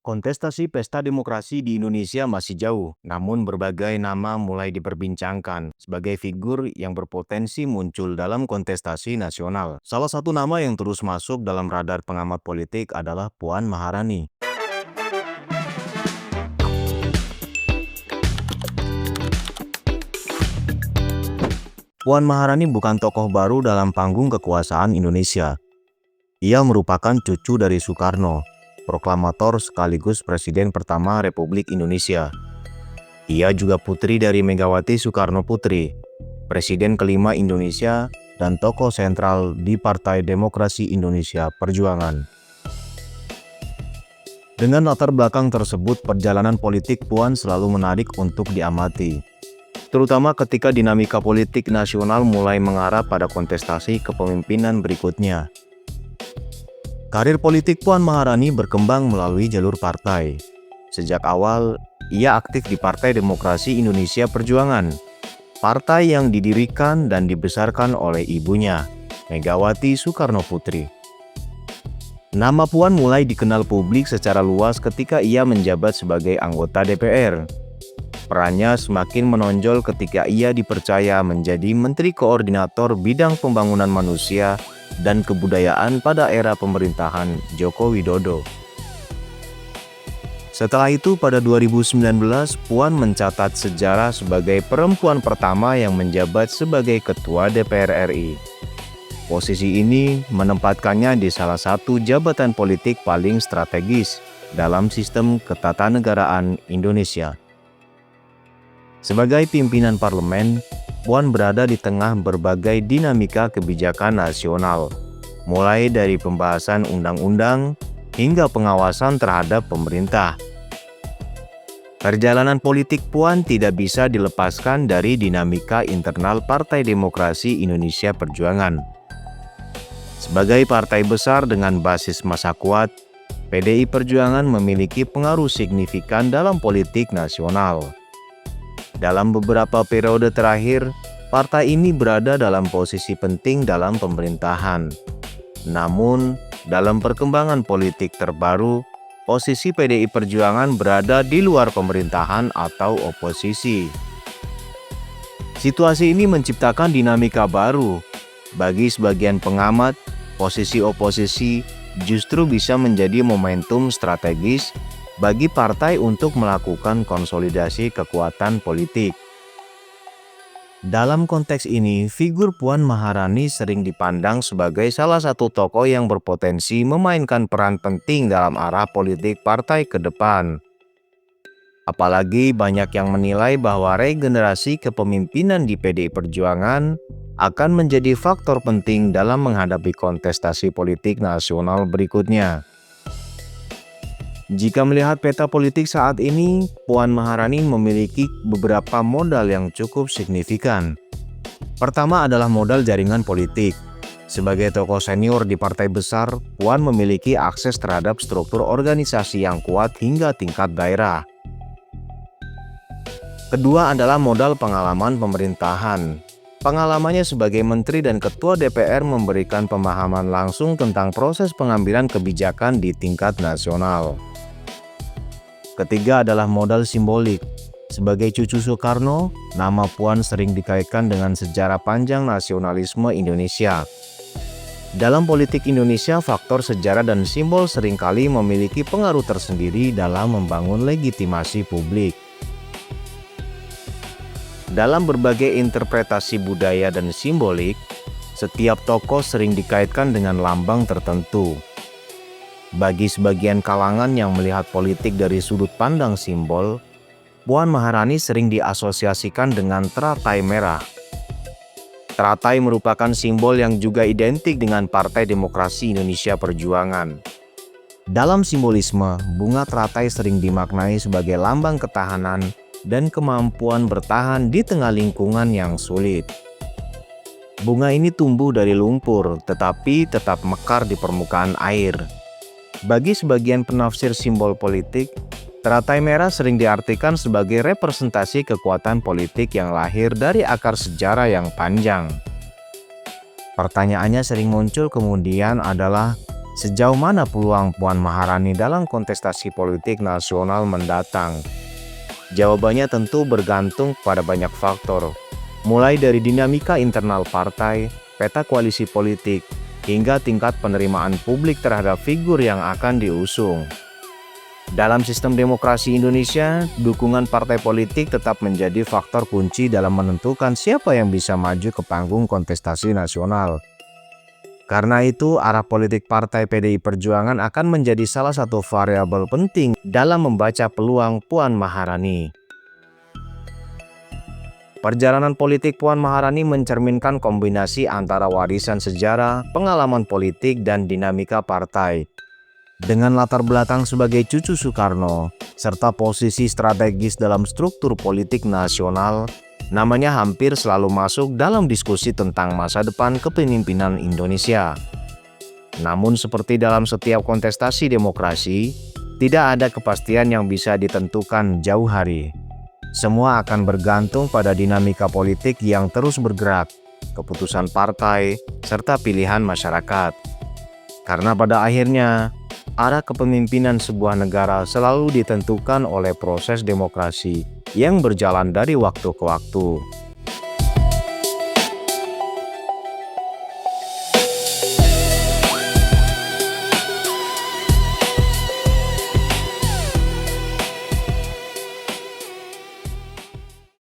Kontestasi pesta demokrasi di Indonesia masih jauh, namun berbagai nama mulai diperbincangkan sebagai figur yang berpotensi muncul dalam kontestasi nasional. Salah satu nama yang terus masuk dalam radar pengamat politik adalah Puan Maharani. Puan Maharani bukan tokoh baru dalam panggung kekuasaan Indonesia. Ia merupakan cucu dari Soekarno, proklamator sekaligus Presiden pertama Republik Indonesia. Ia juga putri dari Megawati Soekarno Putri, Presiden kelima Indonesia dan tokoh sentral di Partai Demokrasi Indonesia Perjuangan. Dengan latar belakang tersebut, perjalanan politik Puan selalu menarik untuk diamati, terutama ketika dinamika politik nasional mulai mengarah pada kontestasi kepemimpinan berikutnya. Karir politik Puan Maharani berkembang melalui jalur partai. Sejak awal, ia aktif di Partai Demokrasi Indonesia Perjuangan, partai yang didirikan dan dibesarkan oleh ibunya, Megawati Soekarno Putri. Nama Puan mulai dikenal publik secara luas ketika ia menjabat sebagai anggota DPR. Perannya semakin menonjol ketika ia dipercaya menjadi Menteri Koordinator Bidang Pembangunan Manusia dan Kebudayaan pada era pemerintahan Joko Widodo. Setelah itu pada 2019, Puan mencatat sejarah sebagai perempuan pertama yang menjabat sebagai Ketua DPR RI. Posisi ini menempatkannya di salah satu jabatan politik paling strategis dalam sistem ketatanegaraan Indonesia. Sebagai pimpinan parlemen, Puan berada di tengah berbagai dinamika kebijakan nasional, mulai dari pembahasan undang-undang hingga pengawasan terhadap pemerintah. Perjalanan politik Puan tidak bisa dilepaskan dari dinamika internal Partai Demokrasi Indonesia Perjuangan. Sebagai partai besar dengan basis massa kuat, PDI Perjuangan memiliki pengaruh signifikan dalam politik nasional. Dalam beberapa periode terakhir, partai ini berada dalam posisi penting dalam pemerintahan. Namun, dalam perkembangan politik terbaru, posisi PDI Perjuangan berada di luar pemerintahan atau oposisi. Situasi ini menciptakan dinamika baru. Bagi sebagian pengamat, posisi oposisi justru bisa menjadi momentum strategis bagi partai untuk melakukan konsolidasi kekuatan politik. Dalam konteks ini, figur Puan Maharani sering dipandang sebagai salah satu tokoh yang berpotensi memainkan peran penting dalam arah politik partai ke depan. Apalagi banyak yang menilai bahwa regenerasi kepemimpinan di PDI Perjuangan akan menjadi faktor penting dalam menghadapi kontestasi politik nasional berikutnya. Jika melihat peta politik saat ini, Puan Maharani memiliki beberapa modal yang cukup signifikan. Pertama adalah modal jaringan politik. Sebagai tokoh senior di partai besar, Puan memiliki akses terhadap struktur organisasi yang kuat hingga tingkat daerah. Kedua adalah modal pengalaman pemerintahan. Pengalamannya sebagai menteri dan ketua DPR memberikan pemahaman langsung tentang proses pengambilan kebijakan di tingkat nasional. Ketiga adalah modal simbolik. Sebagai cucu Soekarno, nama Puan sering dikaitkan dengan sejarah panjang nasionalisme Indonesia. Dalam politik Indonesia, faktor sejarah dan simbol seringkali memiliki pengaruh tersendiri dalam membangun legitimasi publik. Dalam berbagai interpretasi budaya dan simbolik, setiap tokoh sering dikaitkan dengan lambang tertentu. Bagi sebagian kalangan yang melihat politik dari sudut pandang simbol, Puan Maharani sering diasosiasikan dengan teratai merah. Teratai merupakan simbol yang juga identik dengan Partai Demokrasi Indonesia Perjuangan. Dalam simbolisme, bunga teratai sering dimaknai sebagai lambang ketahanan dan kemampuan bertahan di tengah lingkungan yang sulit. Bunga ini tumbuh dari lumpur, tetapi tetap mekar di permukaan air. Bagi sebagian penafsir simbol politik, teratai merah sering diartikan sebagai representasi kekuatan politik yang lahir dari akar sejarah yang panjang. Pertanyaannya sering muncul kemudian adalah, Sejauh mana peluang Puan Maharani dalam kontestasi politik nasional mendatang? Jawabannya tentu bergantung pada banyak faktor, mulai dari dinamika internal partai, peta koalisi politik, hingga tingkat penerimaan publik terhadap figur yang akan diusung. Dalam sistem demokrasi Indonesia, dukungan partai politik tetap menjadi faktor kunci dalam menentukan siapa yang bisa maju ke panggung kontestasi nasional. Karena itu, arah politik Partai PDI Perjuangan akan menjadi salah satu variabel penting dalam membaca peluang Puan Maharani. Perjalanan politik Puan Maharani mencerminkan kombinasi antara warisan sejarah, pengalaman politik, dan dinamika partai. Dengan latar belakang sebagai cucu Soekarno, serta posisi strategis dalam struktur politik nasional, namanya hampir selalu masuk dalam diskusi tentang masa depan kepemimpinan Indonesia. Namun seperti dalam setiap kontestasi demokrasi, tidak ada kepastian yang bisa ditentukan jauh hari. Semua akan bergantung pada dinamika politik yang terus bergerak, keputusan partai, serta pilihan masyarakat. Karena pada akhirnya, arah kepemimpinan sebuah negara selalu ditentukan oleh proses demokrasi yang berjalan dari waktu ke waktu.